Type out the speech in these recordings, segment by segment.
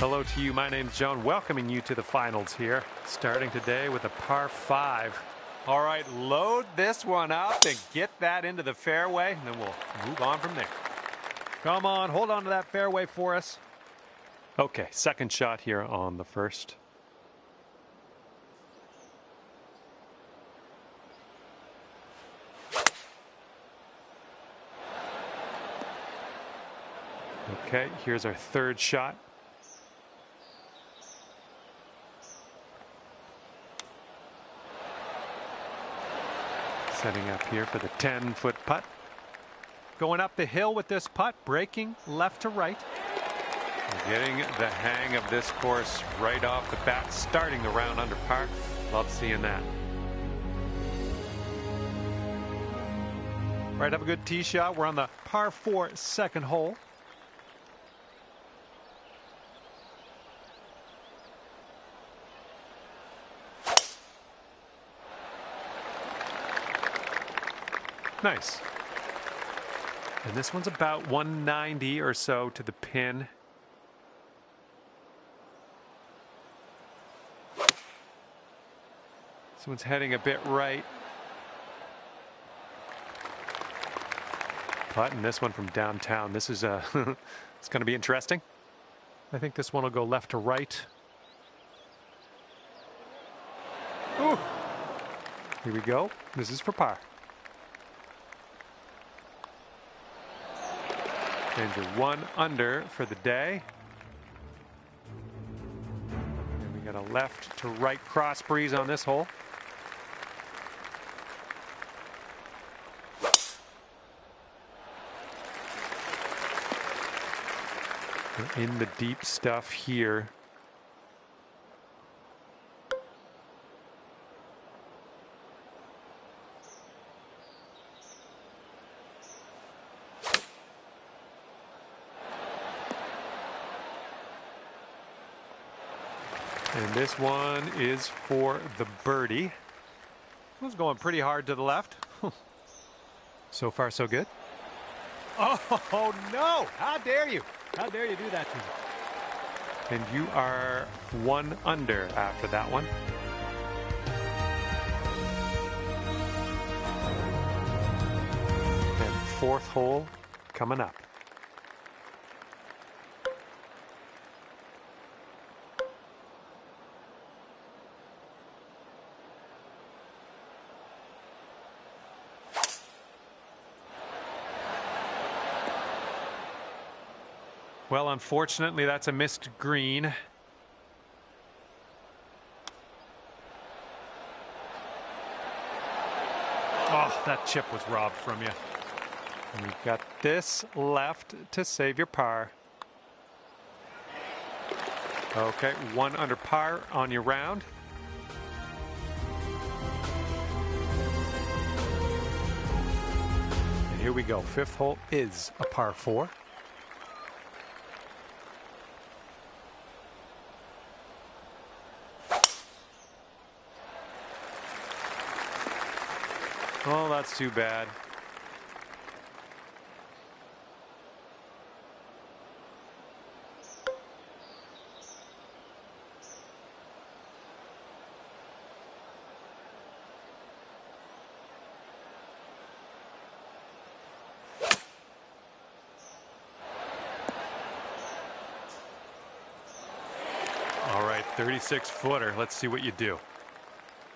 Hello to you. My name's John, welcoming you to the finals here. Starting today with a par 5. All right, load this one up and get that into the fairway, and then we'll move on from there. Come on, hold on to that fairway for us. Okay, second shot here on the first. Okay, here's our third shot. Setting up here for the 10-foot putt. Going up the hill with this putt, breaking left to right. Getting the hang of this course right off the bat, starting the round under par. Love seeing that. All right, have a good tee shot. We're on the par 4 second hole. Nice. And this one's about 190 or so to the pin. This one's heading a bit right. Putting this one from downtown. This is it's going to be interesting. I think this one will go left to right. Ooh. Here we go. This is for par. And you're 1 under for the day. And we got a left to right cross breeze on this hole. We're in the deep stuff here. And this one is for the birdie. It was going pretty hard to the left. So far, so good. Oh, no. How dare you? How dare you do that to me? And you are 1 under after that one. And 4th hole coming up. Well, unfortunately, that's a missed green. Oh, that chip was robbed from you. And you've got this left to save your par. Okay, 1 under par on your round. And here we go. 5th hole is a par 4. Oh, that's too bad. All right, 36-footer. Let's see what you do.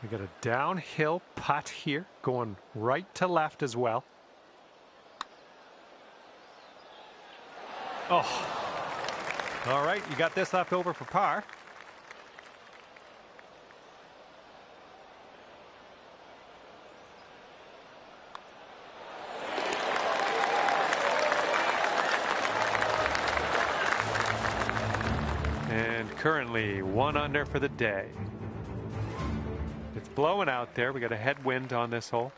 We got a downhill putt here, going right to left as well. Oh. All right, you got this left over for par. And currently 1 under for the day. It's blowing out there. We got a headwind on this hole.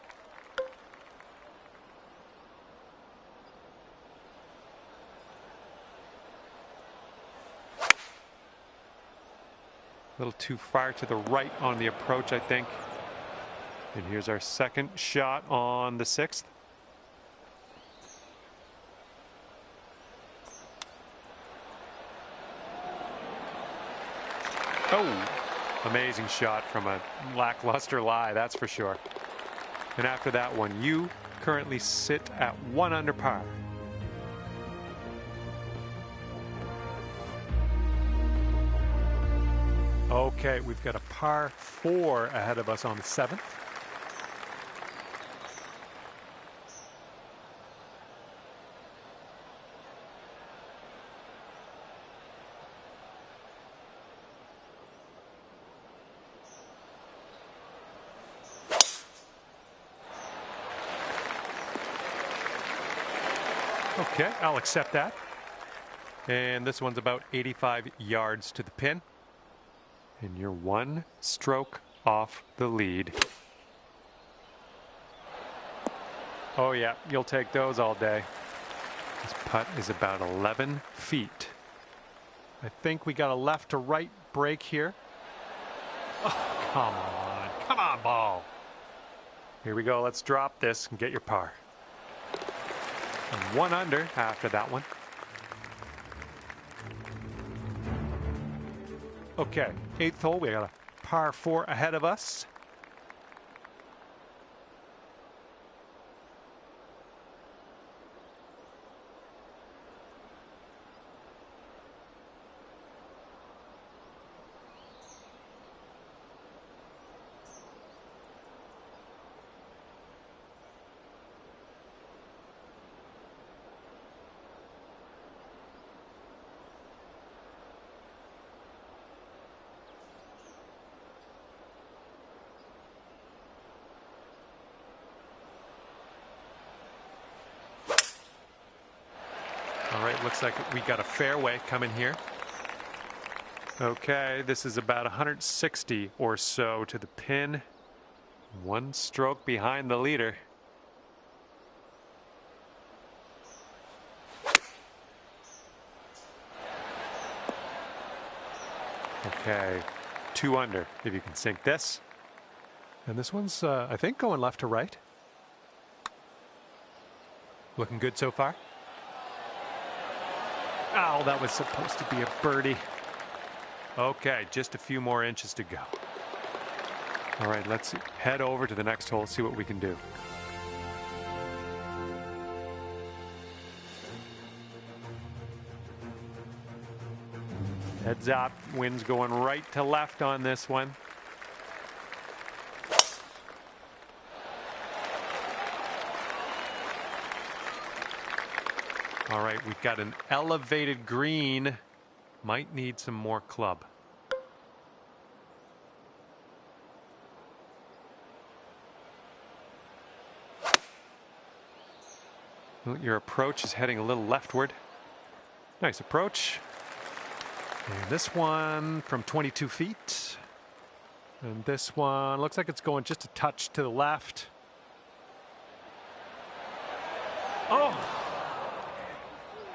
A little too far to the right on the approach, I think. And here's our second shot on the 6th. Oh, amazing shot from a lackluster lie, that's for sure. And after that one, you currently sit at 1 under par. Okay, we've got a par 4 ahead of us on the 7th. Okay, I'll accept that. And this one's about 85 yards to the pin. And you're 1 stroke off the lead. Oh yeah, you'll take those all day. This putt is about 11 feet. I think we got a left to right break here. Oh, come on. Come on, ball. Here we go. Let's drop this and get your par. And 1 under after that one. Okay, 8th hole, we got a par 4 ahead of us. All right, looks like we got a fairway coming here. Okay, this is about 160 or so to the pin. 1 stroke behind the leader. Okay, 2 under if you can sink this. And this one's, I think, going left to right. Looking good so far. Oh, that was supposed to be a birdie. Okay, just a few more inches to go. All right, let's head over to the next hole, see what we can do. Heads up, wind's going right to left on this one. All right, we've got an elevated green. Might need some more club. Well, your approach is heading a little leftward. Nice approach. And this one from 22 feet. And this one looks like it's going just a touch to the left. Oh!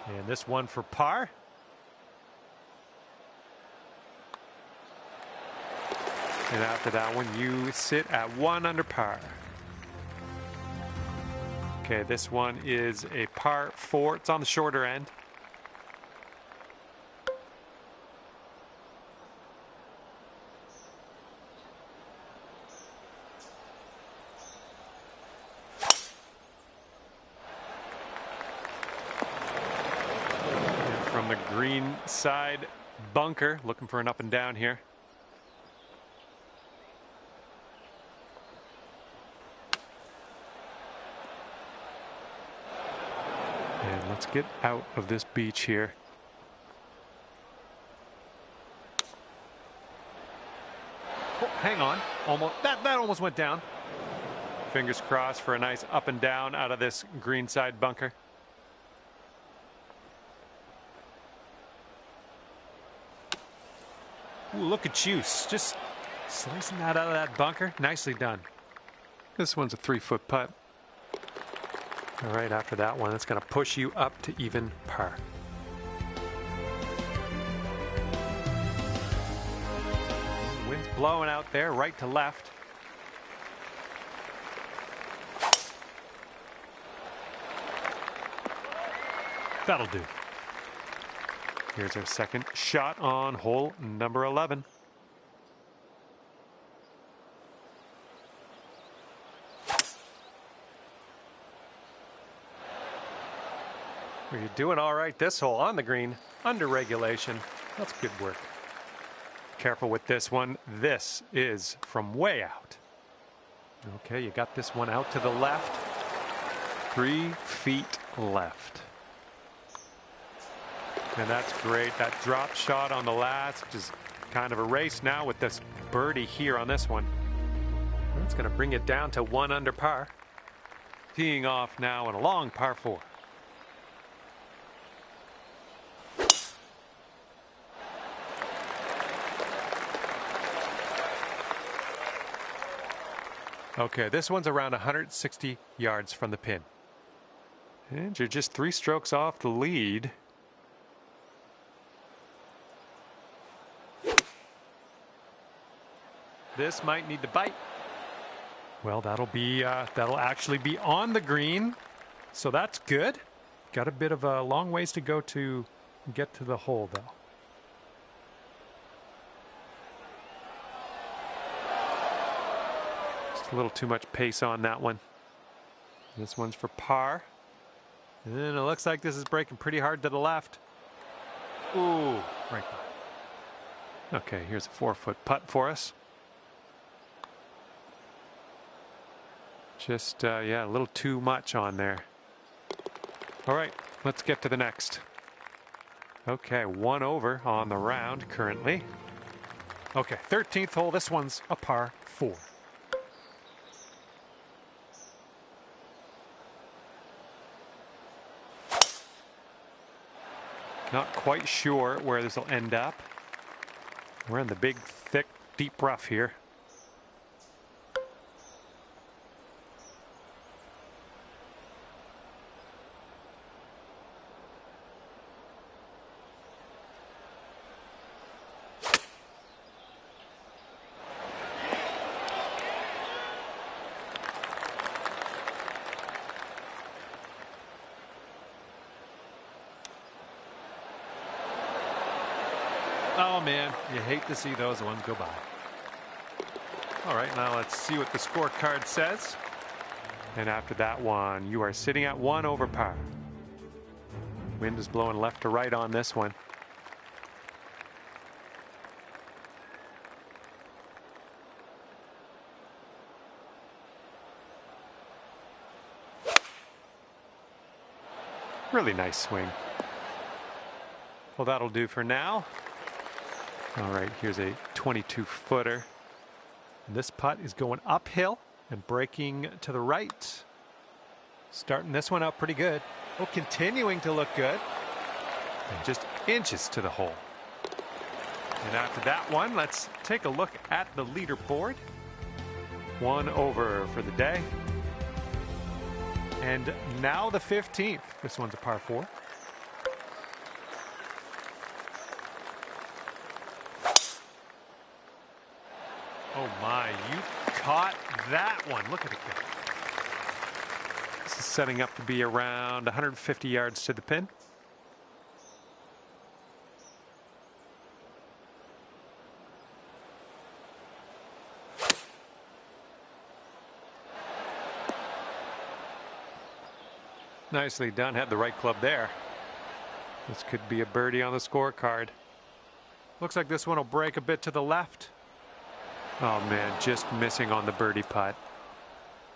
And this one for par. And after that one, you sit at 1 under par. Okay, this one is a par 4. It's on the shorter end. And from the green side bunker, looking for an up and down here. And let's get out of this beach here. Oh, hang on. Almost that almost went down. Fingers crossed for a nice up and down out of this green side bunker. Ooh, look at you. Just slicing that out of that bunker. Nicely done. This one's a 3-foot putt. All right, after that one, it's going to push you up to even par. Wind's blowing out there, right to left. That'll do. Here's our second shot on hole number 11. Well, you're doing all right this hole on the green, under regulation. That's good work. Careful with this one. This is from way out. Okay, you got this one out to the left. 3 feet left. And that's great. That drop shot on the last is kind of a race now with this birdie here on this one. That's going to bring it down to 1 under par. Teeing off now in a long par 4. Okay, this one's around 160 yards from the pin. And you're just 3 strokes off the lead. This might need to bite. Well, that'll actually be on the green. So that's good. Got a bit of a long ways to go to get to the hole though. A little too much pace on that one. This one's for par. And it looks like this is breaking pretty hard to the left. Ooh, right by. Okay, here's a 4-foot putt for us. Just, yeah, a little too much on there. All right, let's get to the next. Okay, 1 over on the round currently. Okay, 13th hole. This one's a par 4. Not quite sure where this will end up. We're in the big, thick, deep rough here. Oh man, you hate to see those ones go by. All right, now let's see what the scorecard says. And after that one, you are sitting at 1 over par. Wind is blowing left to right on this one. Really nice swing. Well, that'll do for now. All right, here's a 22-footer. This putt is going uphill and breaking to the right. Starting this one out pretty good. Oh, continuing to look good. And just inches to the hole. And after that one, let's take a look at the leaderboard. 1 over for the day. And now the 15th. This one's a par 4. Oh my, you caught that one. Look at it go. This is setting up to be around 150 yards to the pin. Nicely done. Had the right club there. This could be a birdie on the scorecard. Looks like this one will break a bit to the left. Oh man, just missing on the birdie putt.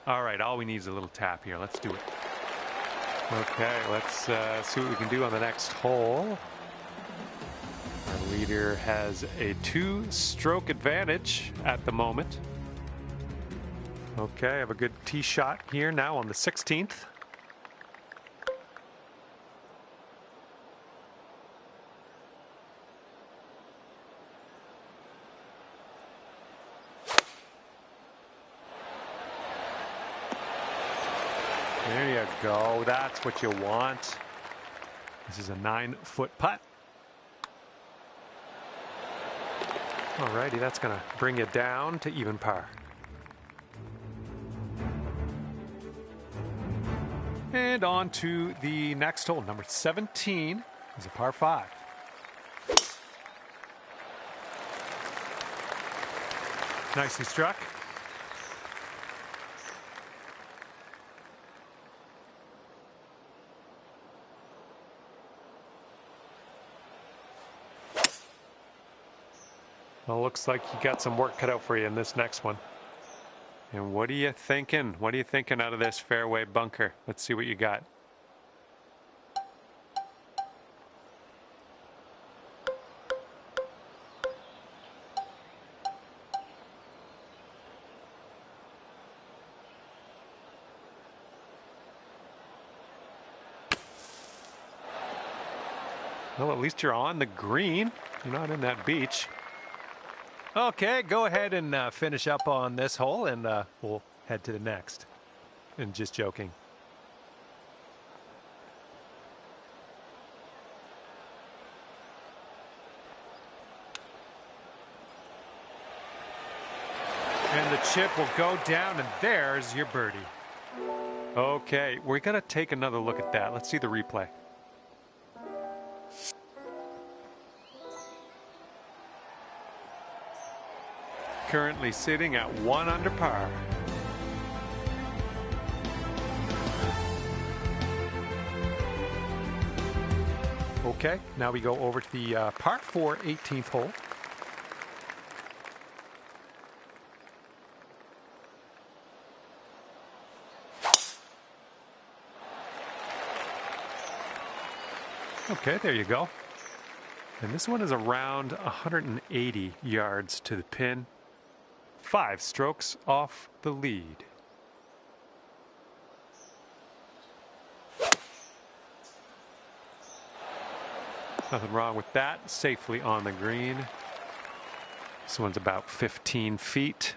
All right, all we need is a little tap here. Let's do it. Okay, let's see what we can do on the next hole. Our leader has a 2-stroke advantage at the moment. Okay, I have a good tee shot here now on the 16th. There you go. That's what you want. This is a 9-foot putt. Alrighty, that's going to bring you down to even par. And on to the next hole. Number 17 is a par 5. Nicely struck. Well, looks like you got some work cut out for you in this next one. And what are you thinking? What are you thinking out of this fairway bunker? Let's see what you got. Well, at least you're on the green. You're not in that beach. Okay, go ahead and finish up on this hole, and we'll head to the next. And just joking. And the chip will go down, and there's your birdie. Okay, we're going to take another look at that. Let's see the replay. Currently sitting at 1 under par. Okay, now we go over to the par 4 18th hole. Okay, there you go. And this one is around 180 yards to the pin. 5 strokes off the lead. Nothing wrong with that. Safely on the green. This one's about 15 feet.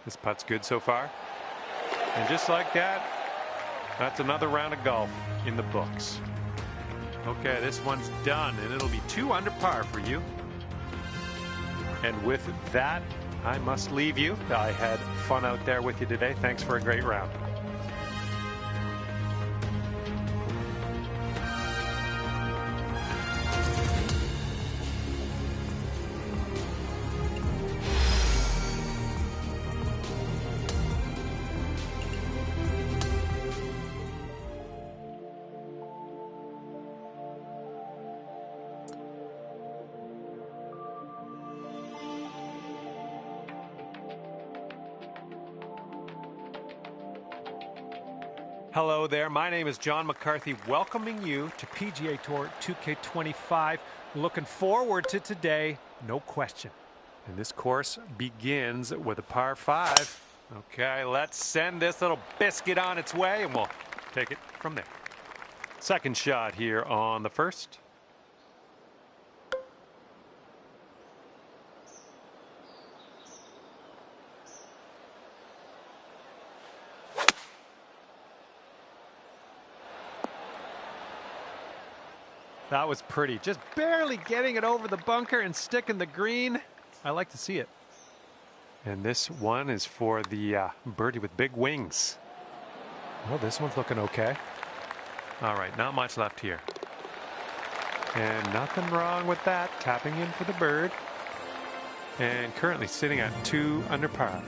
This putt's good so far. And just like that, that's another round of golf in the books. Okay, this one's done, and it'll be 2 under par for you. And with that, I must leave you. I had fun out there with you today. Thanks for a great round. Hello there, my name is John McCarthy, welcoming you to PGA Tour 2K25. Looking forward to today, no question. And this course begins with a par 5. Okay, let's send this little biscuit on its way, and we'll take it from there. Second shot here on the first. That was pretty. Just barely getting it over the bunker and sticking the green. I like to see it. And this one is for the birdie with big wings. Well, this one's looking okay. All right, not much left here. And nothing wrong with that. Tapping in for the bird. And currently sitting at 2 under par.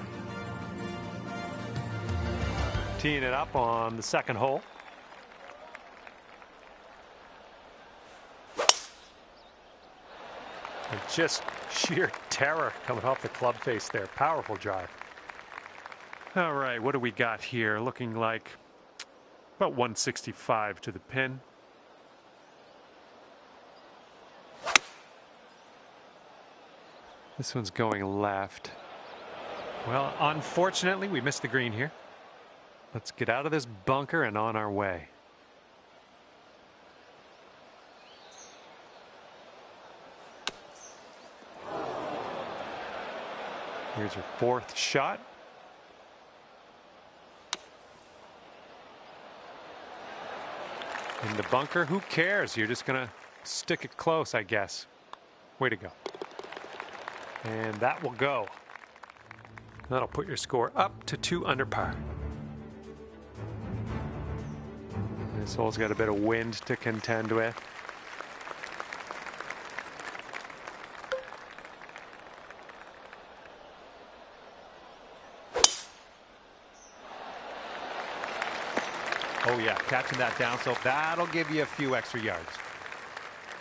Teeing it up on the second hole. And just sheer terror coming off the club face there. Powerful drive. All right, what do we got here? Looking like about 165 to the pin. This one's going left. Well, unfortunately, we missed the green here. Let's get out of this bunker and on our way. Here's your fourth shot. In the bunker, who cares? You're just going to stick it close, I guess. Way to go. And that will go. That'll put your score up to 2 under par. This hole's got a bit of wind to contend with. Oh yeah, catching that down, so that'll give you a few extra yards.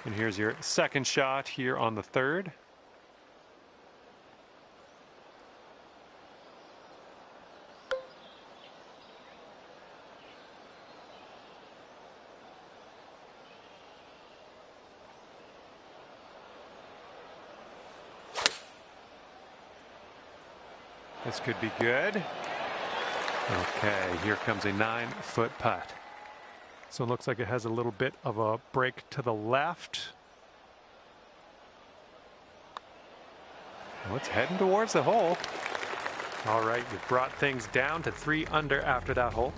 And here's your second shot here on the third. This could be good. Okay, here comes a 9-foot putt. So it looks like it has a little bit of a break to the left. Well, it's heading towards the hole. All right, you brought things down to 3 under after that hole.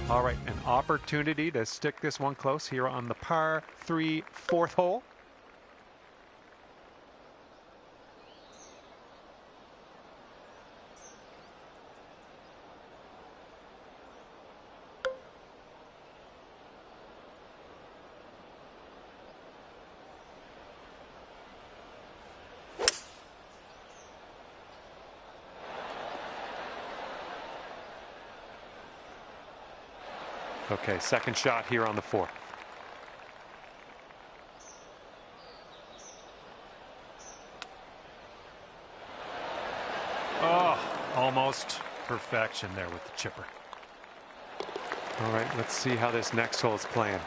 All right, an opportunity to stick this one close here on the par 3 4th hole. Okay, second shot here on the 4th. Oh, almost perfection there with the chipper. All right, let's see how this next hole is playing.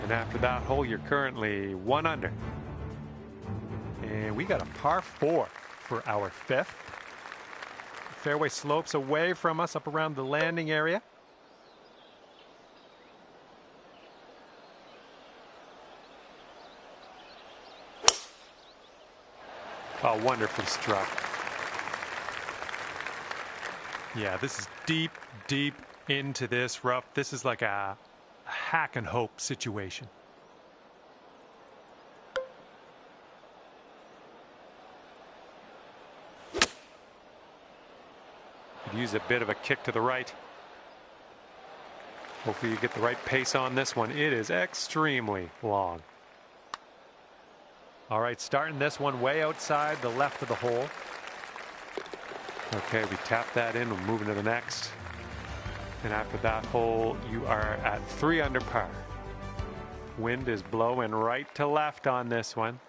And after that hole, you're currently 1 under. And we got a par 4 for our 5th. Fairway slopes away from us up around the landing area. Oh, wonderfully struck. Yeah, this is deep, deep into this rough. This is like a hack and hope situation. Could use a bit of a kick to the right. Hopefully you get the right pace on this one. It is extremely long. All right, starting this one way outside the left of the hole. Okay, we tap that in. We're moving to the next. And after that hole, you are at 3 under par. Wind is blowing right to left on this one.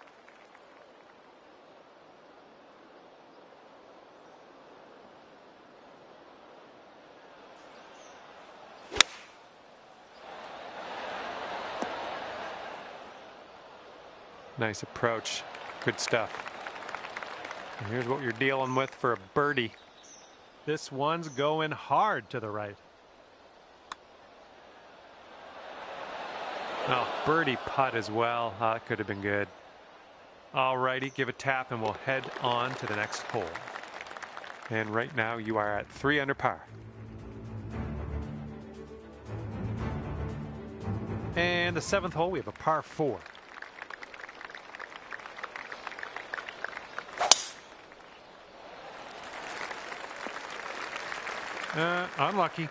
Nice approach. Good stuff. And here's what you're dealing with for a birdie. This one's going hard to the right. Oh, birdie putt as well. That could have been good. All righty, give a tap and we'll head on to the next hole. And right now you are at 3 under par. And the 7th hole, we have a par 4. Unlucky.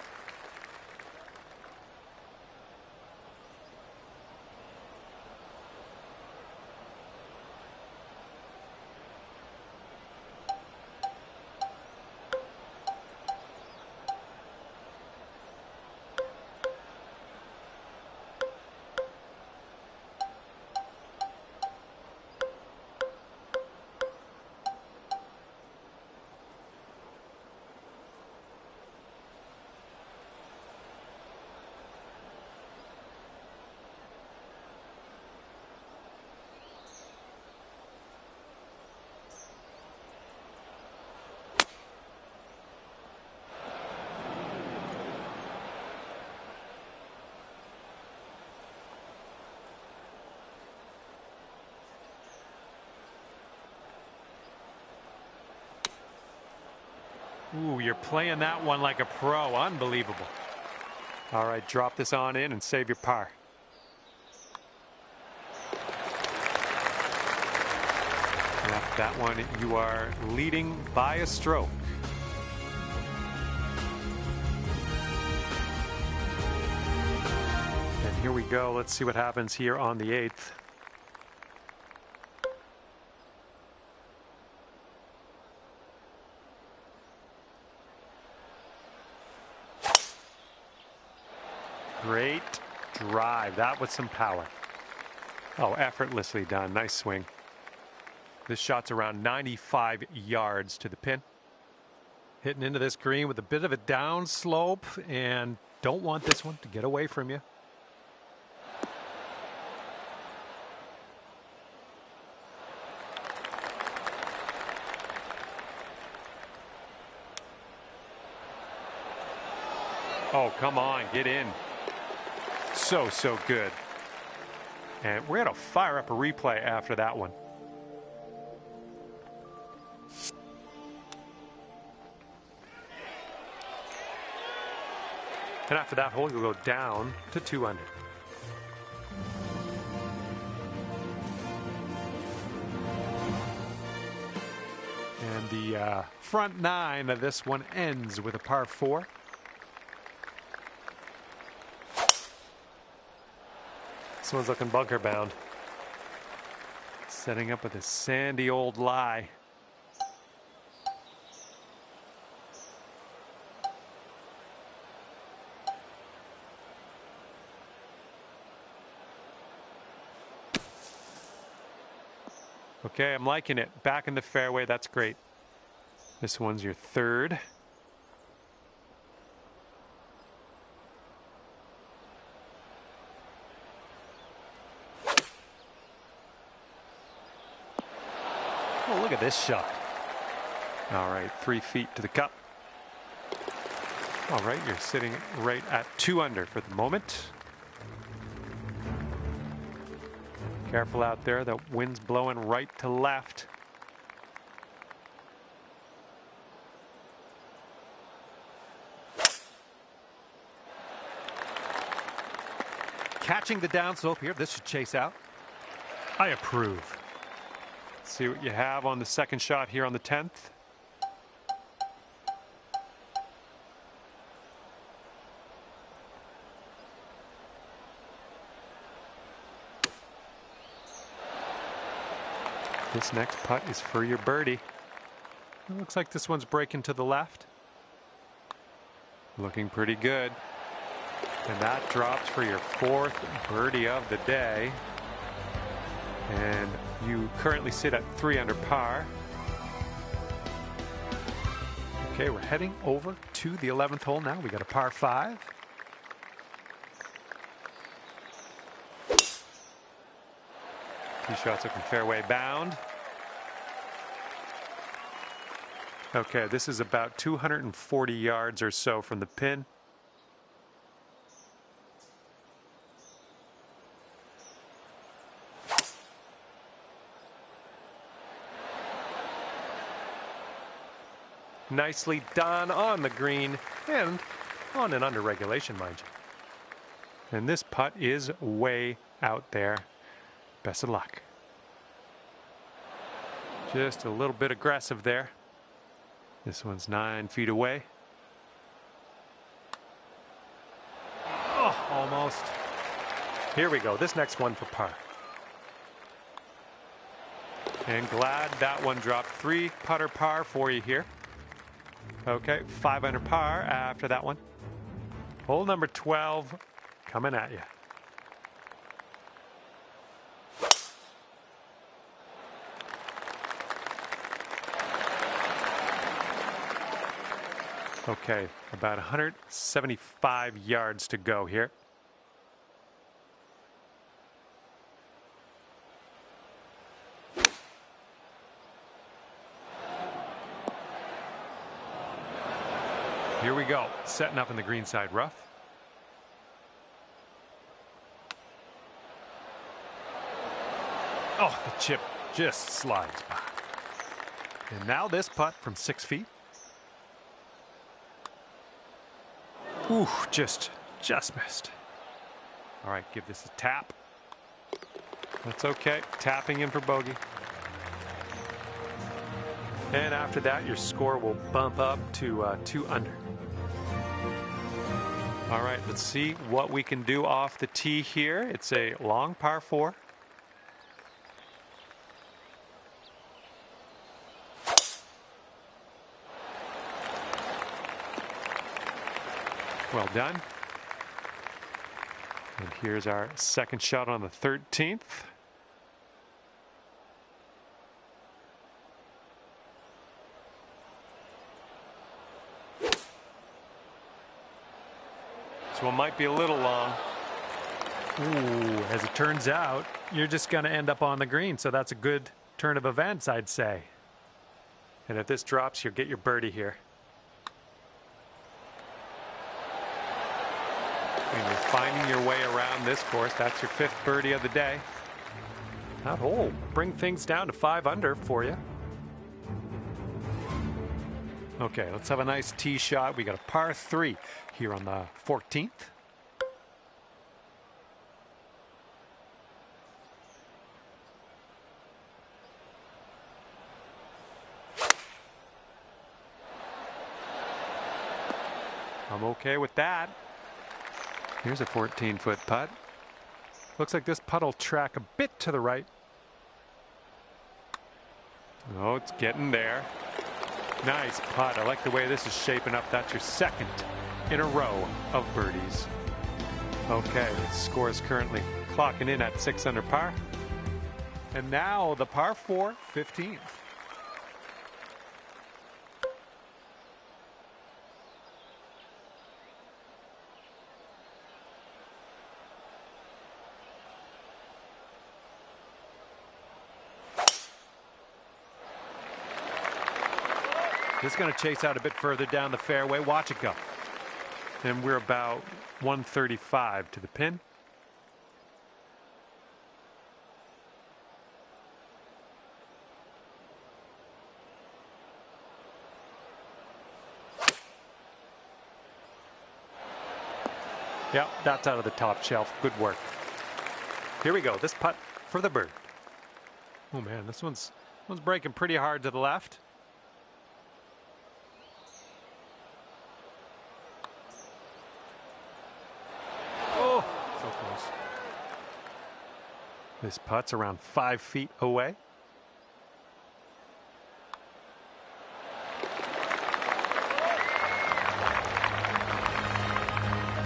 Ooh, you're playing that one like a pro. Unbelievable. All right, drop this on in and save your par. And after that one, you are leading by a stroke. And here we go. Let's see what happens here on the 8th. Great drive. That was some power. Oh, effortlessly done. Nice swing. This shot's around 95 yards to the pin. Hitting into this green with a bit of a down slope, and don't want this one to get away from you. Oh, come on, get in. So good. And we're going to fire up a replay after that one. And after that hole, you'll go down to 2 under. And the front 9 of this one ends with a par 4. This one's looking bunker bound. Setting up with a sandy old lie. Okay, I'm liking it. Back in the fairway, that's great. This one's your 3rd. Oh, look at this shot. All right, 3 feet to the cup. All right, you're sitting right at 2 under for the moment. Careful out there, the wind's blowing right to left. Catching the downslope here, this should chase out. I approve. Let's see what you have on the second shot here on the 10th. This next putt is for your birdie. It looks like this one's breaking to the left. Looking pretty good. And that drops for your 4th birdie of the day. And you currently sit at 3 under par. Okay, we're heading over to the 11th hole now. We got a par 5. Tee shots looking fairway bound. Okay, this is about 240 yards or so from the pin. Nicely done on the green and on an under regulation, mind you. And this putt is way out there. Best of luck. Just a little bit aggressive there. This one's 9 feet away. Oh, almost. Here we go. This next one for par. And glad that one dropped. 3 putter par for you here. Okay, 5 under par after that one. Hole number 12 coming at you. Okay, about 175 yards to go here. Here we go, setting up in the greenside rough. Oh, the chip just slides by. And now this putt from 6 feet. Ooh, just missed. All right, give this a tap. That's okay, tapping in for bogey. And after that, your score will bump up to 2 under. All right, let's see what we can do off the tee here. It's a long par 4. Well done. And here's our second shot on the 13th. This one might be a little long. Ooh, as it turns out, you're just going to end up on the green, so that's a good turn of events, I'd say. And if this drops, you'll get your birdie here. And you're finding your way around this course. That's your 5th birdie of the day. That hole bring things down to 5 under for you. Okay, let's have a nice tee shot. We got a par 3 here on the 14th. I'm okay with that. Here's a 14-foot putt. Looks like this putt will track a bit to the right. Oh, it's getting there. Nice putt. I like the way this is shaping up. That's your 2nd in a row of birdies. Okay, the score is currently clocking in at 6 under par. And now the par 4, 15th. Just going to chase out a bit further down the fairway. Watch it go. And we're about 135 to the pin. Yep, that's out of the top shelf. Good work. Here we go. This putt for the bird. Oh man, this one's breaking pretty hard to the left. This putt's around 5 feet away.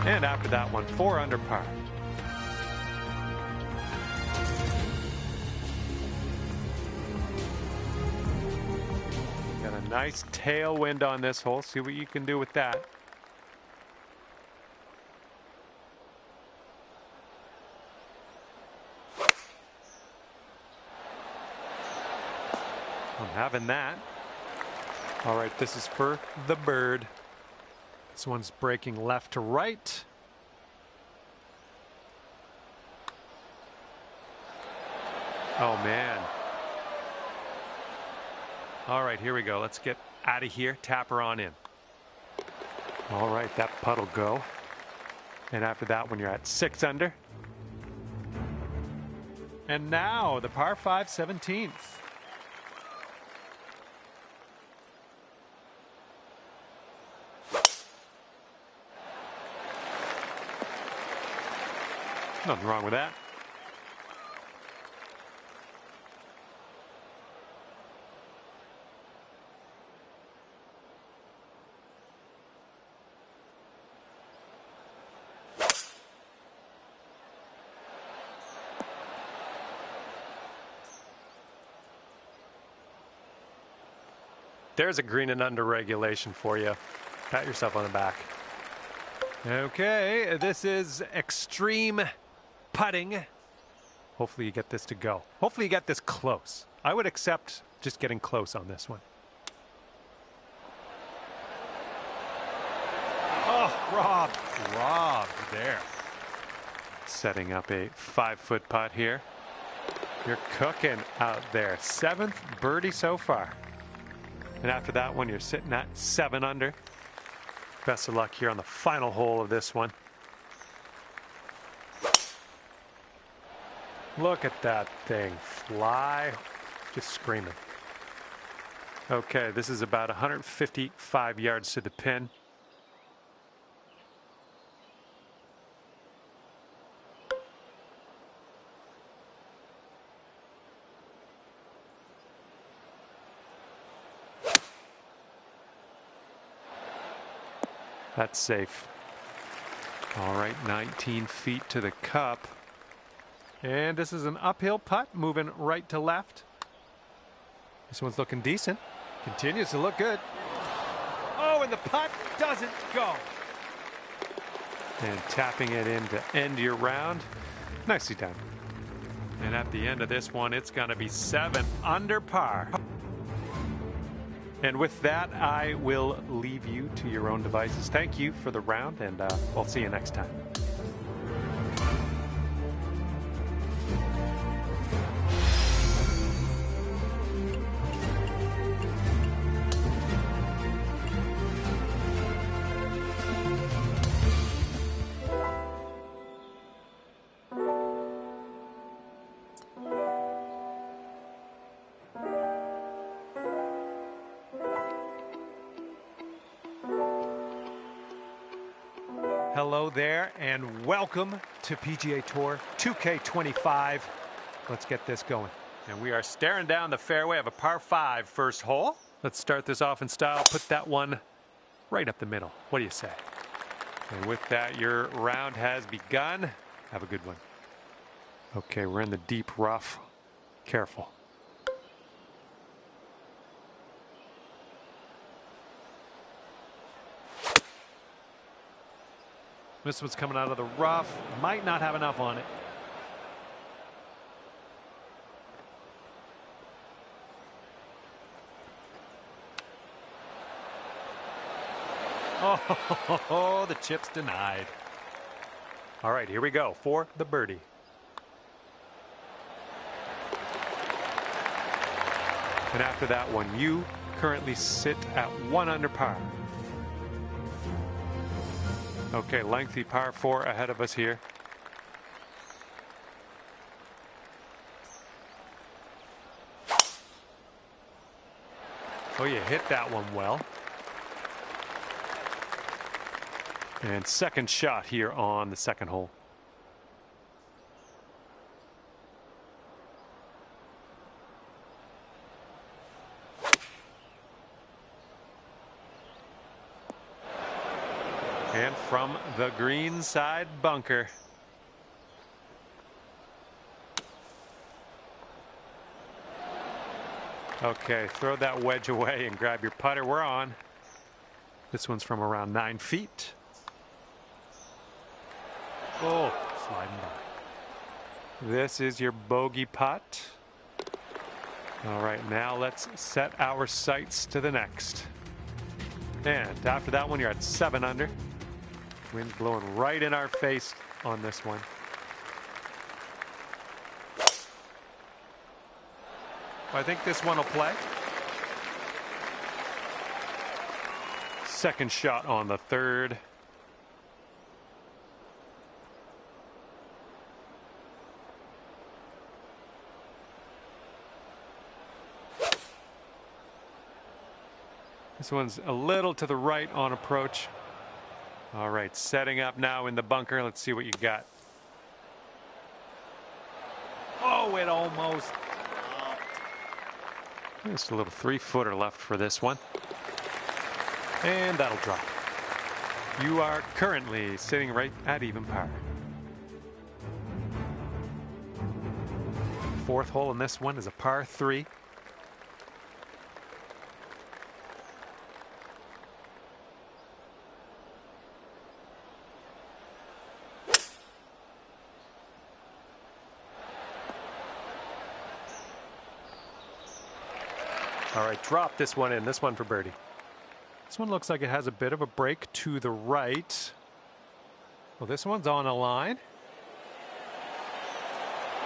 And after that one, 4 under par. Got a nice tailwind on this hole. See what you can do with that. I'm having that. All right, this is for the bird. This one's breaking left to right. Oh, man. All right, here we go. Let's get out of here. Tap her on in. All right, that putt will go. And after that one, you're at 6 under. And now the par 5 17th. Nothing wrong with that. There's a green and under regulation for you. Pat yourself on the back. Okay, this is extreme putting. Hopefully you get this to go. Hopefully you get this close. I would accept just getting close on this one. Oh, robbed there. Setting up a 5-foot putt here. You're cooking out there. 7th birdie so far. And after that one, you're sitting at 7 under. Best of luck here on the final hole of this one. Look at that thing fly. Just screaming. Okay, this is about 155 yards to the pin. That's safe. All right, 19 feet to the cup. And this is an uphill putt, moving right to left. This one's looking decent. Continues to look good. Oh, and the putt doesn't go. And tapping it in to end your round. Nicely done. And at the end of this one, it's going to be 7 under par. And with that, I will leave you to your own devices. Thank you for the round, and we'll see you next time. Hello there and welcome to PGA Tour 2K25. Let's get this going. And we are staring down the fairway of a par 5 first hole. Let's start this off in style. Put that one right up the middle. What do you say? And with that, your round has begun. Have a good one. Okay, we're in the deep rough. Careful. This one's coming out of the rough. Might not have enough on it. Oh, the chip's denied. All right, here we go for the birdie. And after that one, you currently sit at 1 under par. Okay, lengthy par 4 ahead of us here. Oh, you hit that one well. And second shot here on the second hole. And from the green side bunker. Okay, throw that wedge away and grab your putter. We're on. This one's from around 9 feet. Oh, sliding by. This is your bogey putt. All right, now let's set our sights to the next. And after that one, you're at 7 under. Wind's blowing right in our face on this one. I think this one will play. Second shot on the third. This one's a little to the right on approach. All right, setting up now in the bunker. Let's see what you got. Oh, it almost. Just a little 3-footer left for this one. And that'll drop. You are currently sitting right at even par. Fourth hole in this one is a par 3. All right, drop this one in. This one for birdie. This one looks like it has a bit of a break to the right. Well, this one's on a line.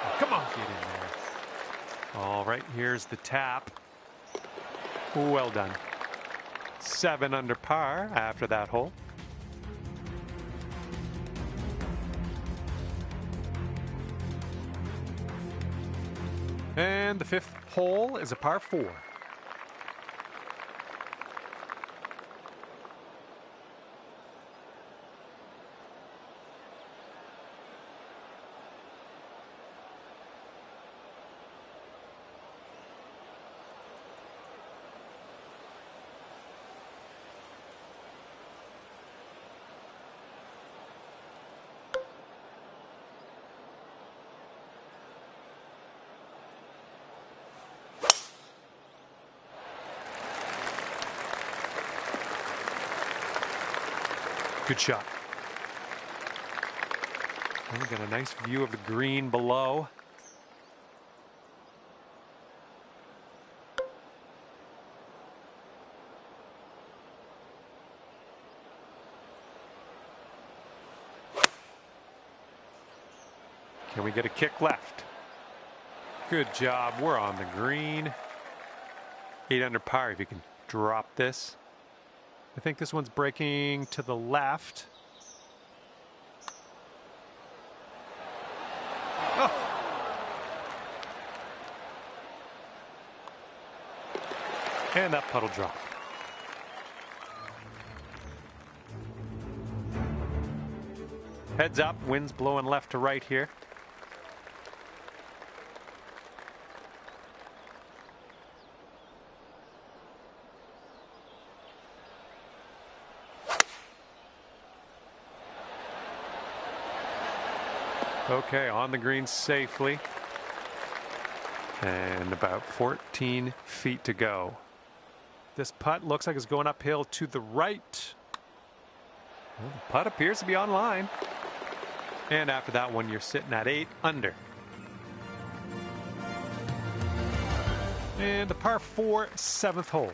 Oh, come on, get in there. All right, here's the tap. Well done. 7 under par after that hole. And the 5th hole is a par 4. Good shot. We got a nice view of the green below. Can we get a kick left? Good job. We're on the green. 8 under par if you can drop this. I think this one's breaking to the left. Oh. And that puddle drop. Heads up, wind's blowing left to right here. Okay, on the green safely. And about 14 feet to go. This putt looks like it's going uphill to the right. Well, the putt appears to be on line. And after that one, you're sitting at 8 under. And the par 4 7th hole.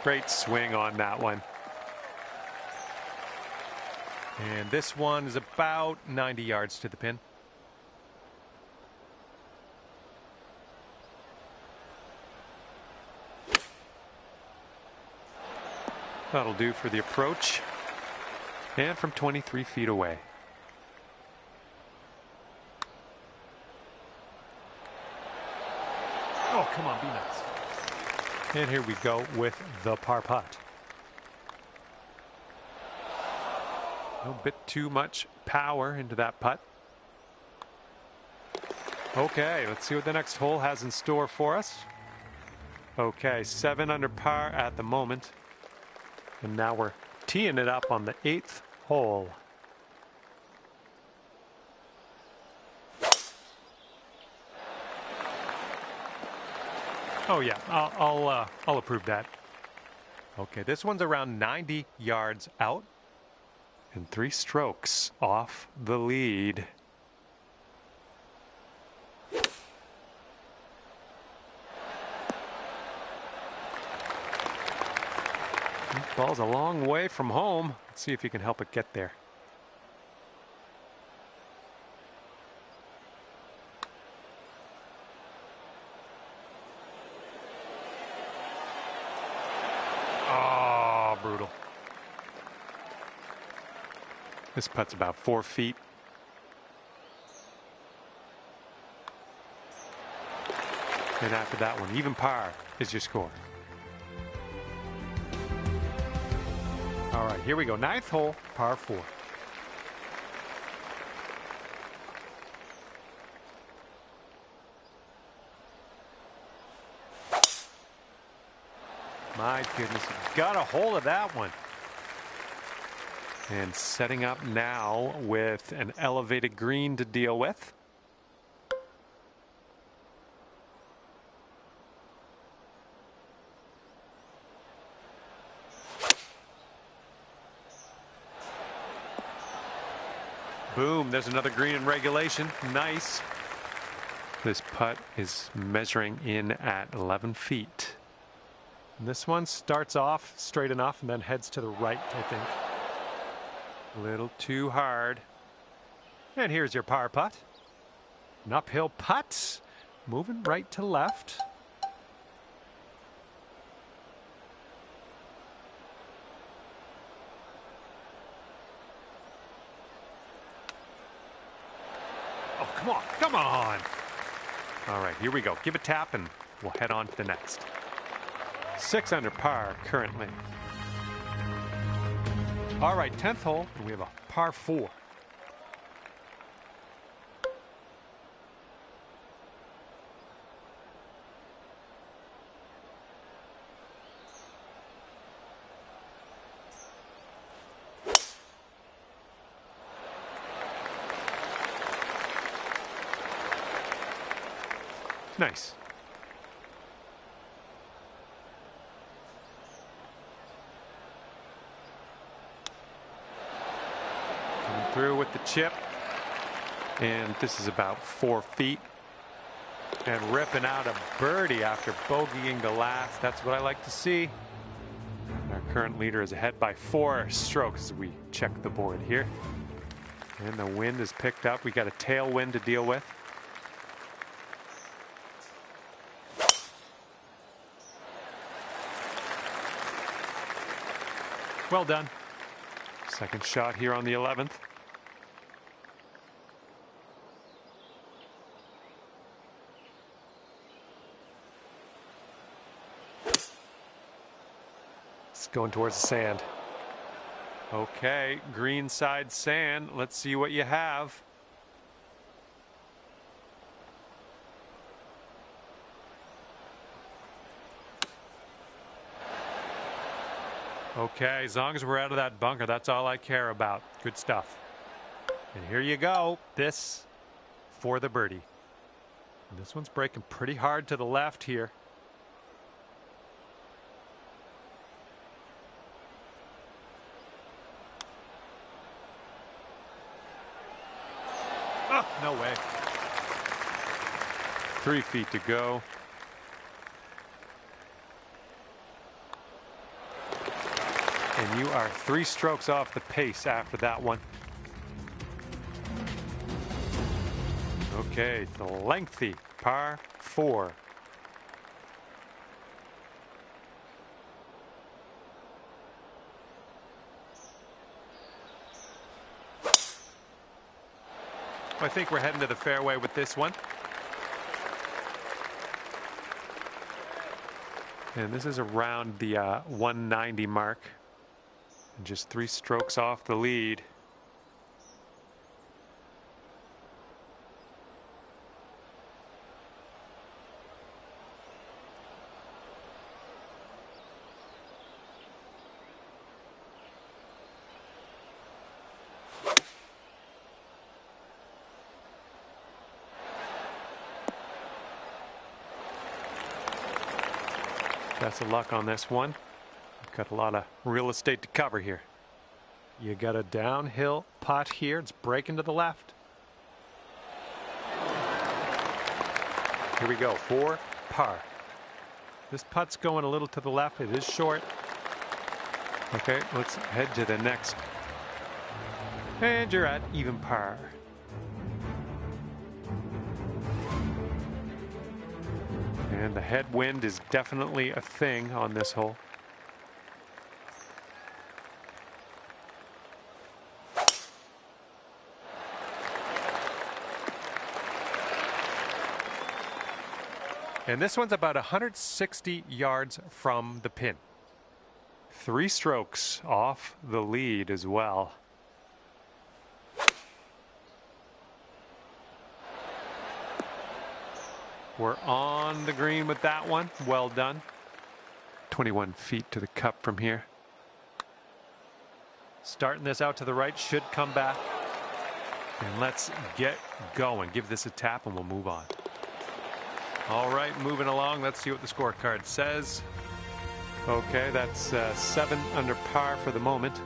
Great swing on that one. And this one is about 90 yards to the pin. That'll do for the approach. And from 23 feet away. Oh, come on, be nice. And here we go with the par putt. A bit too much power into that putt. Okay, let's see what the next hole has in store for us. Okay, 7 under par at the moment. And now we're teeing it up on the 8th hole. Oh yeah, I'll approve that. Okay, this one's around 90 yards out and 3 strokes off the lead. Ball's a long way from home. Let's see if he can help it get there. Oh, brutal. This putt's about 4 feet. And after that one, even par is your score. All right, here we go. 9th hole, par 4. My goodness, got a hold of that one. And setting up now with an elevated green to deal with. Boom, there's another green in regulation. Nice. This putt is measuring in at 11 feet. And this one starts off straight enough and then heads to the right, I think. A little too hard. And here's your par putt. An uphill putt. Moving right to left. Oh, come on, come on. All right, here we go. Give a tap and we'll head on to the next. 6 under par currently. All right, 10th hole, and we have a par 4. Nice. Coming through with the chip. And this is about 4 feet. And ripping out a birdie after bogeying the last. That's what I like to see. Our current leader is ahead by 4 strokes as we check the board here. And the wind is picked up. We got a tailwind to deal with. Well done. Second shot here on the 11th. It's going towards the sand. Okay, green side sand. Let's see what you have. Okay, as long as we're out of that bunker, that's all I care about. Good stuff. And here you go. This for the birdie. And this one's breaking pretty hard to the left here. Oh, no way. 3 feet to go. And you are 3 strokes off the pace after that one. Okay, the lengthy par 4. I think we're heading to the fairway with this one. And this is around the 190 mark. And just 3 strokes off the lead. Best of luck on this one. We've got a lot of real estate to cover here. You got a downhill putt here. It's breaking to the left. Here we go, 4 par. This putt's going a little to the left. It is short. Okay, let's head to the next. And you're at even par. And the headwind is definitely a thing on this hole. And this one's about 160 yards from the pin. 3 strokes off the lead as well. We're on the green with that one. Well done. 21 feet to the cup from here. Starting this out to the right, should come back. And let's get going. Give this a tap and we'll move on. All right, moving along. Let's see what the scorecard says. Okay, that's 7 under par for the moment.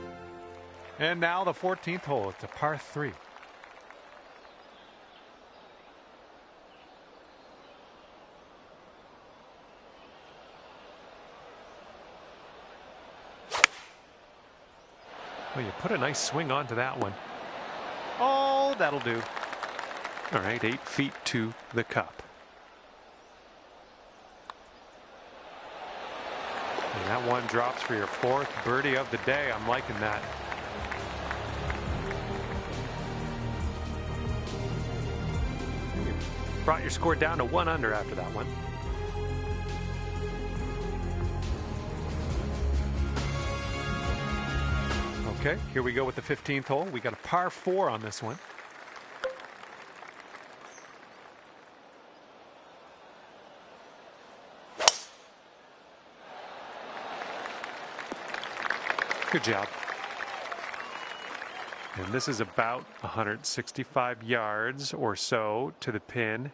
And now the 14th hole. It's a par 3. Well, you put a nice swing onto that one. Oh, that'll do. All right, 8 feet to the cup. And that one drops for your 4th birdie of the day. I'm liking that. You brought your score down to 1 under after that one. Okay, here we go with the 15th hole. We got a par 4 on this one. Good job. And this is about 165 yards or so to the pin.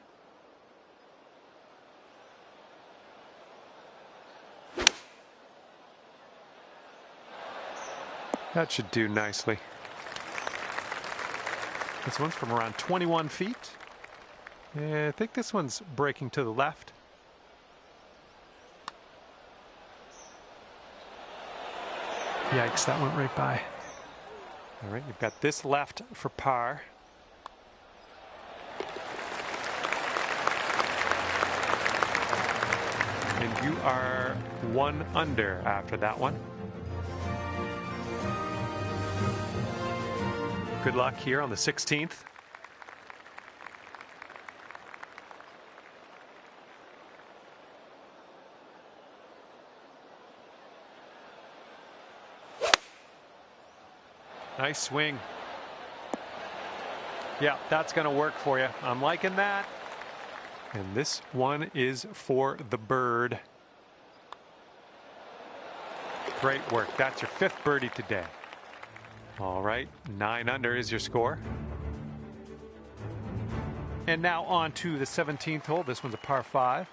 That should do nicely. This one's from around 21 feet. And I think this one's breaking to the left. Yikes, that went right by. All right, you've got this left for par. And you are 1 under after that one. Good luck here on the 16th. Nice swing. Yeah, that's going to work for you. I'm liking that. And this one is for the bird. Great work. That's your 5th birdie today. All right, 9 under is your score. And now on to the 17th hole. This one's a par 5.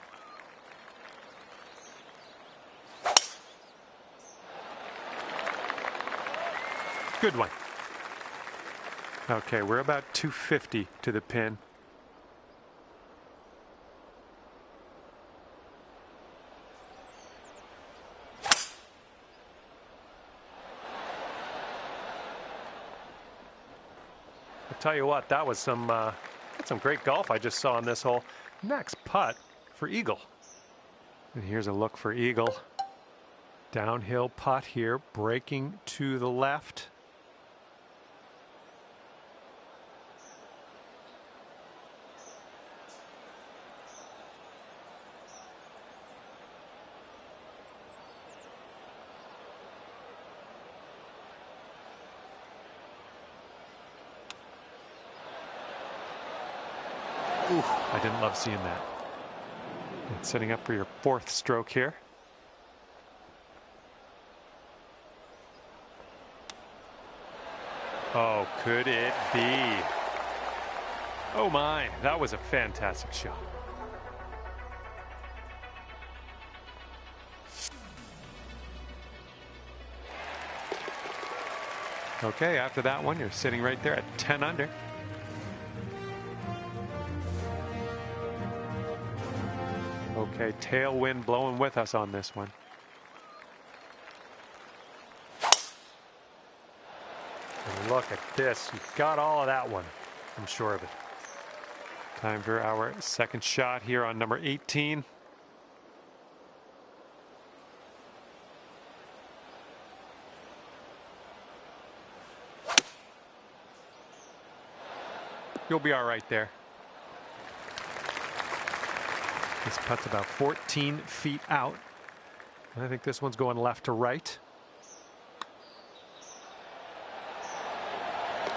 Good one. Okay, we're about 250 to the pin. I'll tell you what, that was some great golf I just saw on this hole. Next putt for Eagle. And here's a look for Eagle. Downhill putt here, breaking to the left. Ooh, I didn't love seeing that. And setting up for your 4th stroke here. Oh, could it be? Oh my, that was a fantastic shot. Okay, after that one, you're sitting right there at 10 under. Okay, tailwind blowing with us on this one. And look at this. You've got all of that one. I'm sure of it. Time for our 2nd shot here on number 18. You'll be all right there. This putt's about 14 feet out. I think this one's going left to right.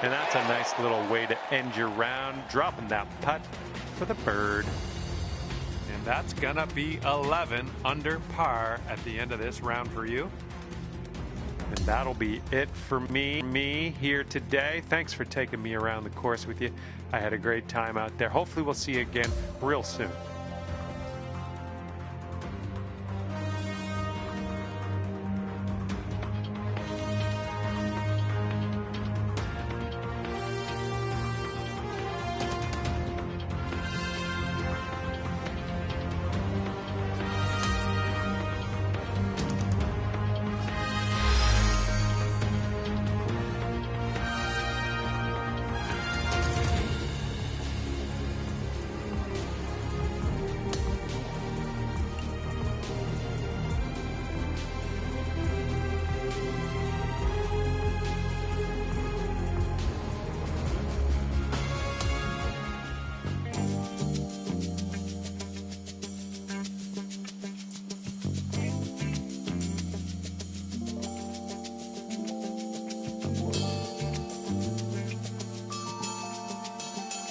And that's a nice little way to end your round, dropping that putt for the bird. And that's gonna be 11 under par at the end of this round for you. And that'll be it for me here today. Thanks for taking me around the course with you. I had a great time out there. Hopefully we'll see you again real soon.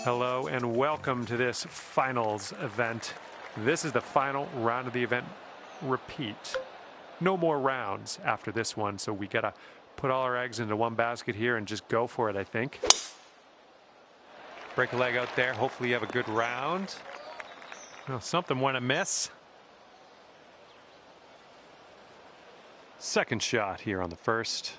Hello and welcome to this finals event. This is the final round of the event. Repeat. No more rounds after this one, so we gotta put all our eggs into one basket here and just go for it, I think. Break a leg out there. Hopefully you have a good round. Well, something went amiss. 2nd shot here on the 1st.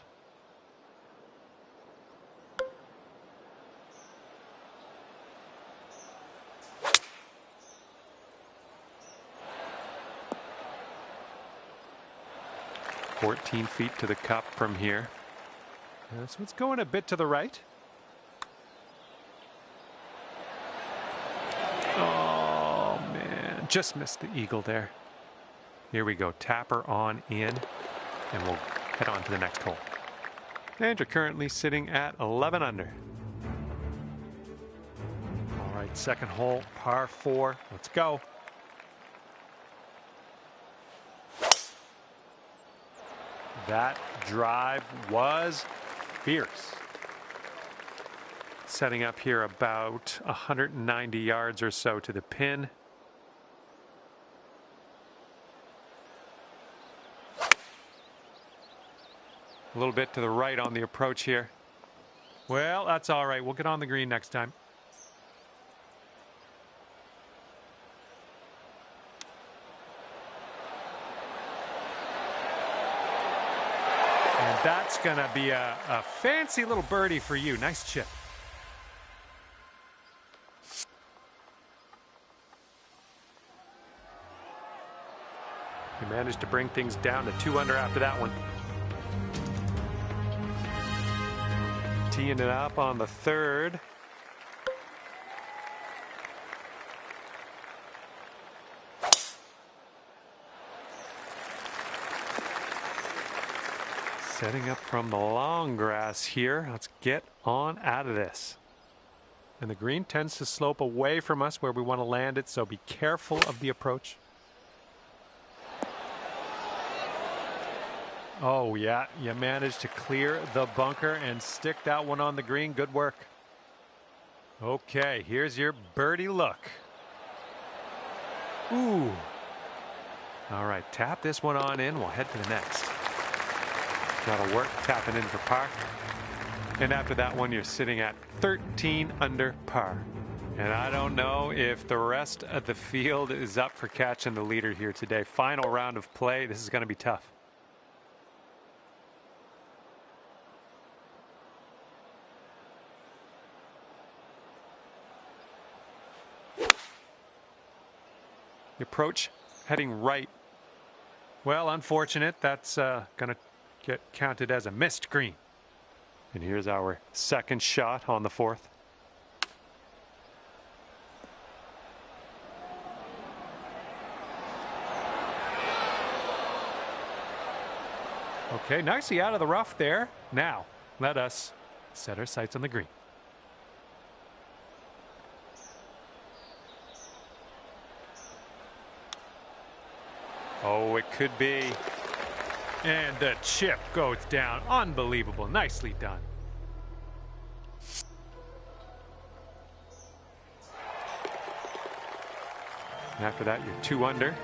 $14 feet to the cup from here. This one's going a bit to the right. Oh man, just missed the eagle there. Here we go, tapper on in, and we'll head on to the next hole. And you're currently sitting at 11 under. All right, 2nd hole, par 4. Let's go. That drive was fierce. Setting up here about 190 yards or so to the pin. A little bit to the right on the approach here. Well, that's all right. We'll get on the green next time. And that's going to be a fancy little birdie for you. Nice chip. You managed to bring things down to 2 under after that one. Teeing it up on the third. Setting up from the long grass here. Let's get on out of this. And the green tends to slope away from us where we want to land it, so be careful of the approach. Oh, yeah, you managed to clear the bunker and stick that one on the green. Good work. Okay, here's your birdie look. Ooh. All right, tap this one on in. We'll head to the next. That'll work, tapping in for par. And after that one, you're sitting at 13 under par. And I don't know if the rest of the field is up for catching the leader here today. Final round of play. This is going to be tough. The approach heading right. Well, unfortunate. That's going to get counted as a missed green. And here's our second shot on the fourth. Okay, nicely out of the rough there. Now, let us set our sights on the green. Oh, it could be. And the chip goes down. Unbelievable. Nicely done. And after that, you're 2 under.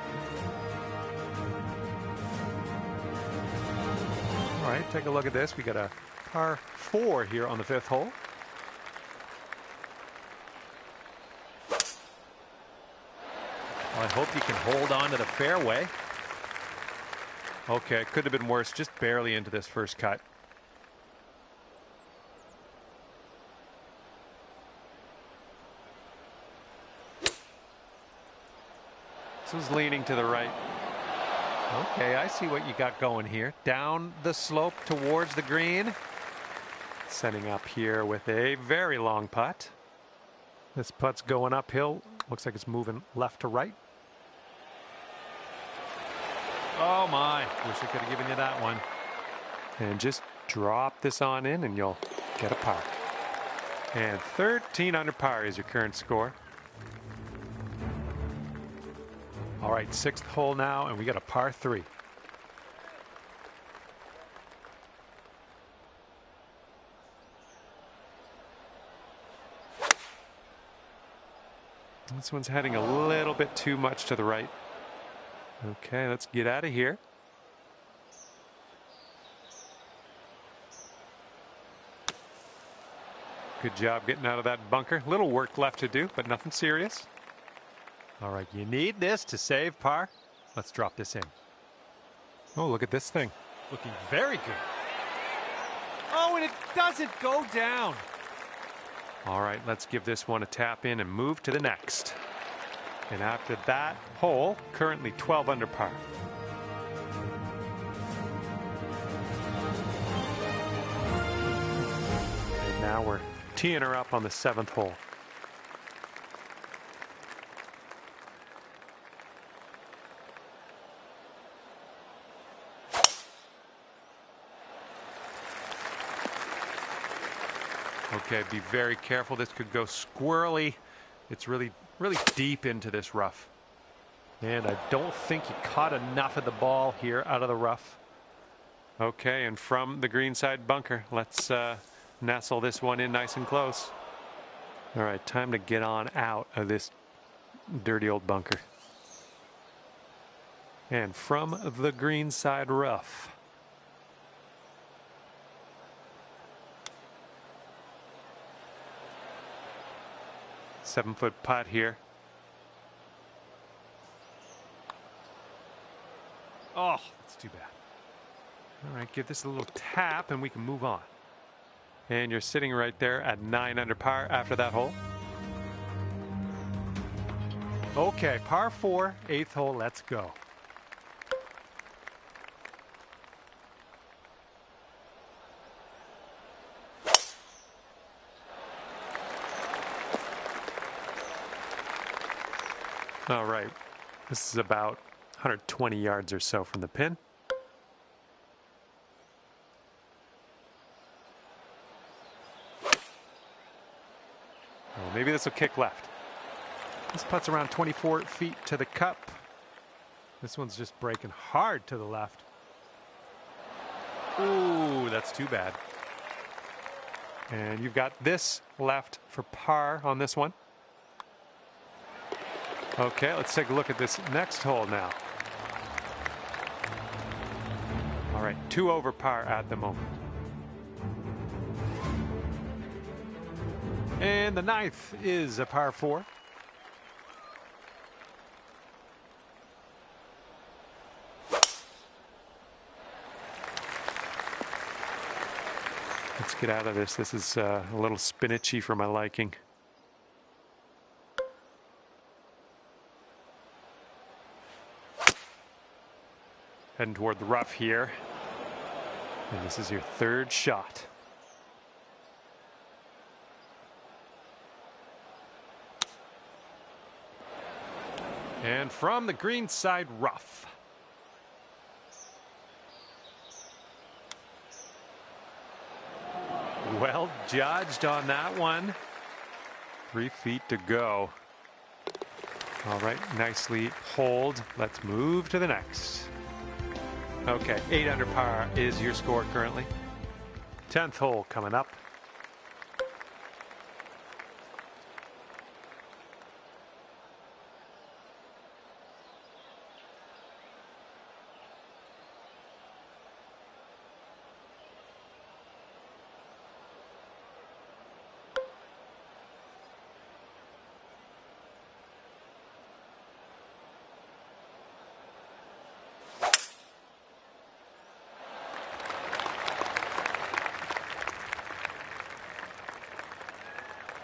All right, take a look at this. We got a par 4 here on the 5th hole. Well, I hope you can hold on to the fairway. Okay, could have been worse. Just barely into this first cut. This was leaning to the right. Okay, I see what you got going here. Down the slope towards the green. Setting up here with a very long putt. This putt's going uphill. Looks like it's moving left to right. Oh my, wish I could have given you that one. And just drop this on in and you'll get a par. And 13 under par is your current score. All right, 6th hole now, and we got a par 3. This one's heading a little bit too much to the right. Okay, let's get out of here. Good job getting out of that bunker. Little work left to do, but nothing serious. All right, you need this to save par. Let's drop this in. Oh, look at this thing. Looking very good. Oh, and it doesn't go down. All right, let's give this one a tap in and move to the next. And after that hole, currently 12 under par. And now we're teeing her up on the 7th hole. Okay, be very careful. This could go squirrely. It's really deep into this rough. And I don't think he caught enough of the ball here out of the rough. Okay, and from the greenside bunker, let's nestle this one in nice and close. All right, time to get on out of this dirty old bunker. And from the green side rough. Seven-foot putt here. Oh, that's too bad. All right, give this a little tap and we can move on. And you're sitting right there at 9 under par after that hole. Okay, par 4, 8th hole, let's go. All right, this is about 120 yards or so from the pin. Maybe this will kick left. This putt's around 24 feet to the cup. This one's just breaking hard to the left. Ooh, that's too bad. And you've got this left for par on this one. Okay, let's take a look at this next hole now. All right, 2 over par at the moment. And the 9th is a par 4. Let's get out of this. This is a little spinachy for my liking. Heading toward the rough here. And this is your 3rd shot. And from the green side rough. Well judged on that one. 3 feet to go. All right, nicely hold. Let's move to the next. Okay, 8 under par is your score currently. 10th hole coming up.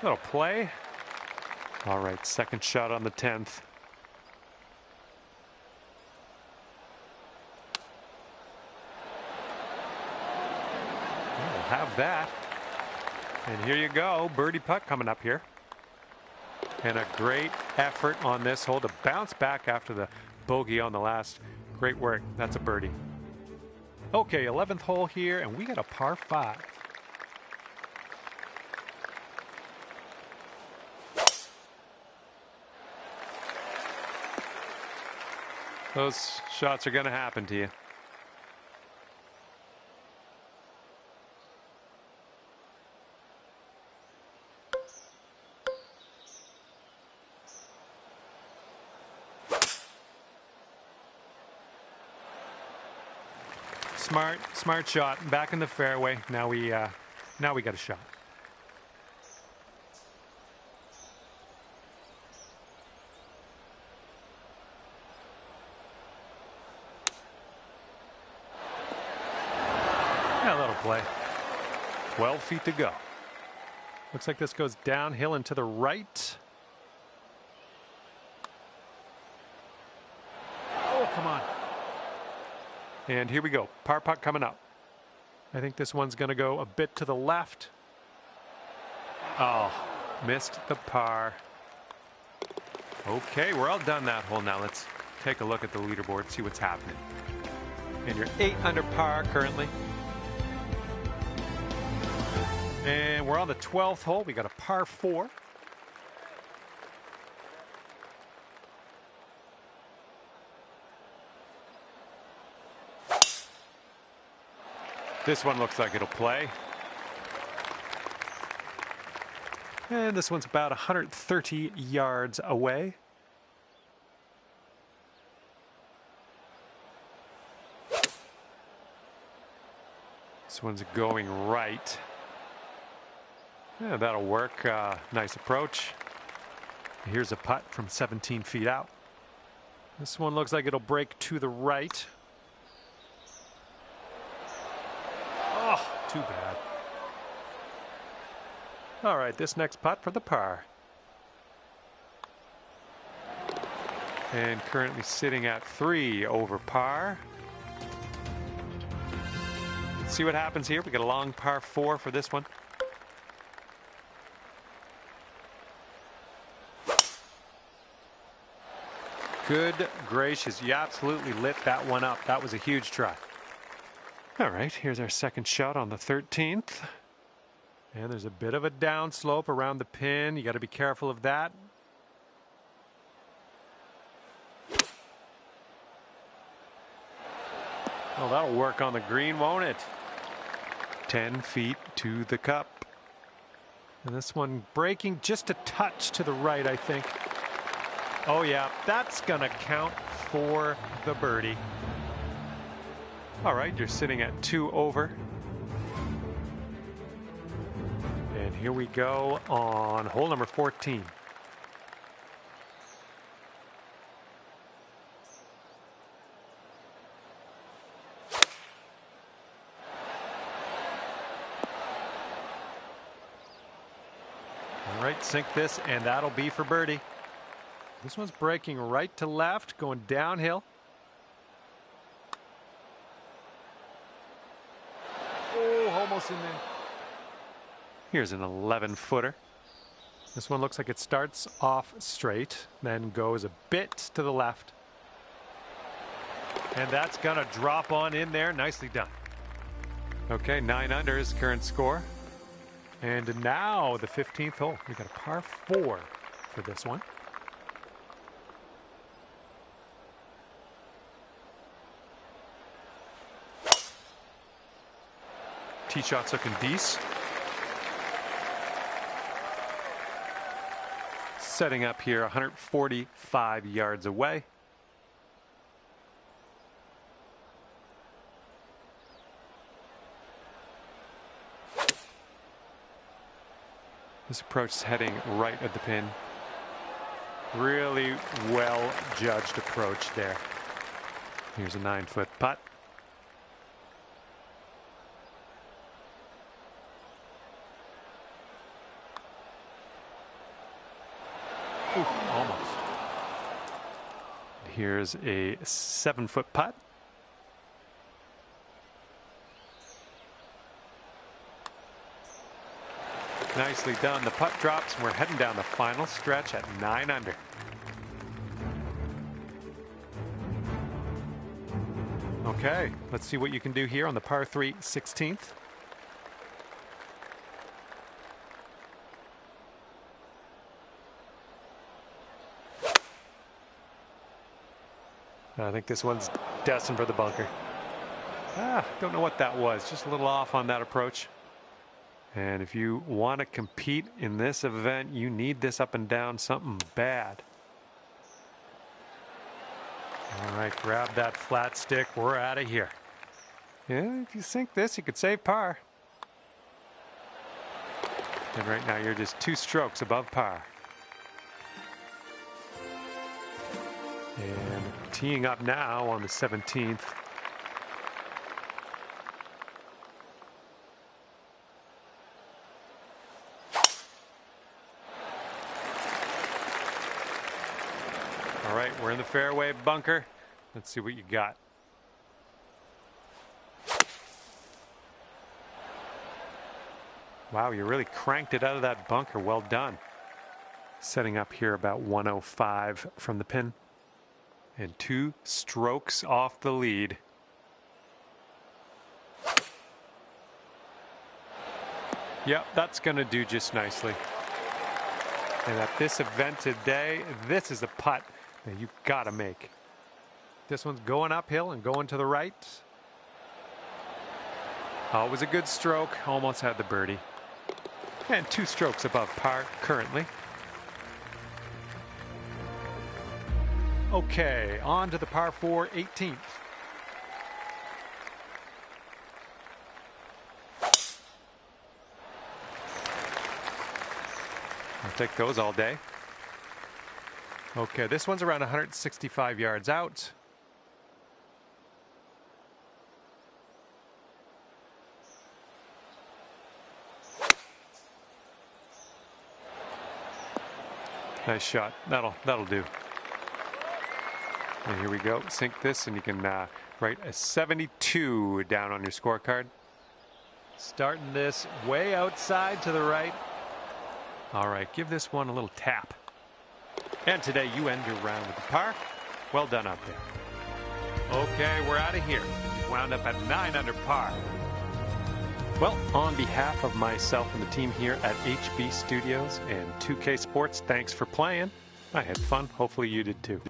Little play. All right, 2nd shot on the 10th. We'll have that. And here you go, birdie putt coming up here. And a great effort on this hole to bounce back after the bogey on the last. Great work. That's a birdie. Okay, 11th hole here, and we got a par 5. Those shots are going to happen to you. Smart shot. Back in the fairway. Now we got a shot. Play. 12 feet to go. Looks like this goes downhill and to the right. Oh, come on. And here we go. Par putt coming up. I think this one's going to go a bit to the left. Oh, missed the par. Okay, we're all done that hole now. Let's take a look at the leaderboard, see what's happening. And you're 8 under par currently. And we're on the 12th hole. We got a par 4. This one looks like it'll play. And this one's about 130 yards away. This one's going right. Yeah, that'll work. Nice approach. Here's a putt from 17 feet out. This one looks like it'll break to the right. Oh, too bad. All right, this next putt for the par. And currently sitting at 3 over par. Let's see what happens here. We got a long par 4 for this one. Good gracious, you absolutely lit that one up. That was a huge try. All right, here's our second shot on the 13th. And there's a bit of a downslope around the pin. You got to be careful of that. Oh, that'll work on the green, won't it? 10 feet to the cup. And this one breaking just a touch to the right, I think. Oh yeah, that's gonna count for the birdie. All right, you're sitting at 2 over. And here we go on hole number 14. All right, sink this, and that'll be for birdie. This one's breaking right to left, going downhill. Oh, almost in there. Here's an 11-footer. This one looks like it starts off straight, then goes a bit to the left. And that's going to drop on in there. Nicely done. Okay, 9 under is current score. And now the 15th hole. We got a par 4 for this one. Tee shot's looking decent. Setting up here 145 yards away. This approach is heading right at the pin. Really well judged approach there. Here's a 9-foot putt. Ooh, almost. Here's a 7-foot putt. Nicely done. The putt drops, and we're heading down the final stretch at 9 under. Okay, let's see what you can do here on the par 3 16th. I think this one's destined for the bunker. Don't know what that was. Just a little off on that approach. And if you want to compete in this event, you need this up and down something bad. All right, grab that flat stick. We're out of here. Yeah, if you sink this, you could save par. And right now, you're just 2 strokes above par. And teeing up now on the 17th. All right, we're in the fairway bunker. Let's see what you got. Wow, you really cranked it out of that bunker. Well done. Setting up here about 105 from the pin. And 2 strokes off the lead. Yep, that's going to do just nicely. And at this event today, this is a putt that you've got to make. This one's going uphill and going to the right. Always a good stroke. Almost had the birdie. And 2 strokes above par currently. Okay, on to the par 4 18th. I'll take those all day. Okay, this one's around 165 yards out. Nice shot. That'll do. And here we go. Sink this, and you can write a 72 down on your scorecard. Starting this way outside to the right. All right, give this one a little tap. And today you end your round with a par. Well done out there. Okay, we're out of here. You've wound up at 9 under par. Well, on behalf of myself and the team here at HB Studios and 2K Sports, thanks for playing. I had fun. Hopefully you did too.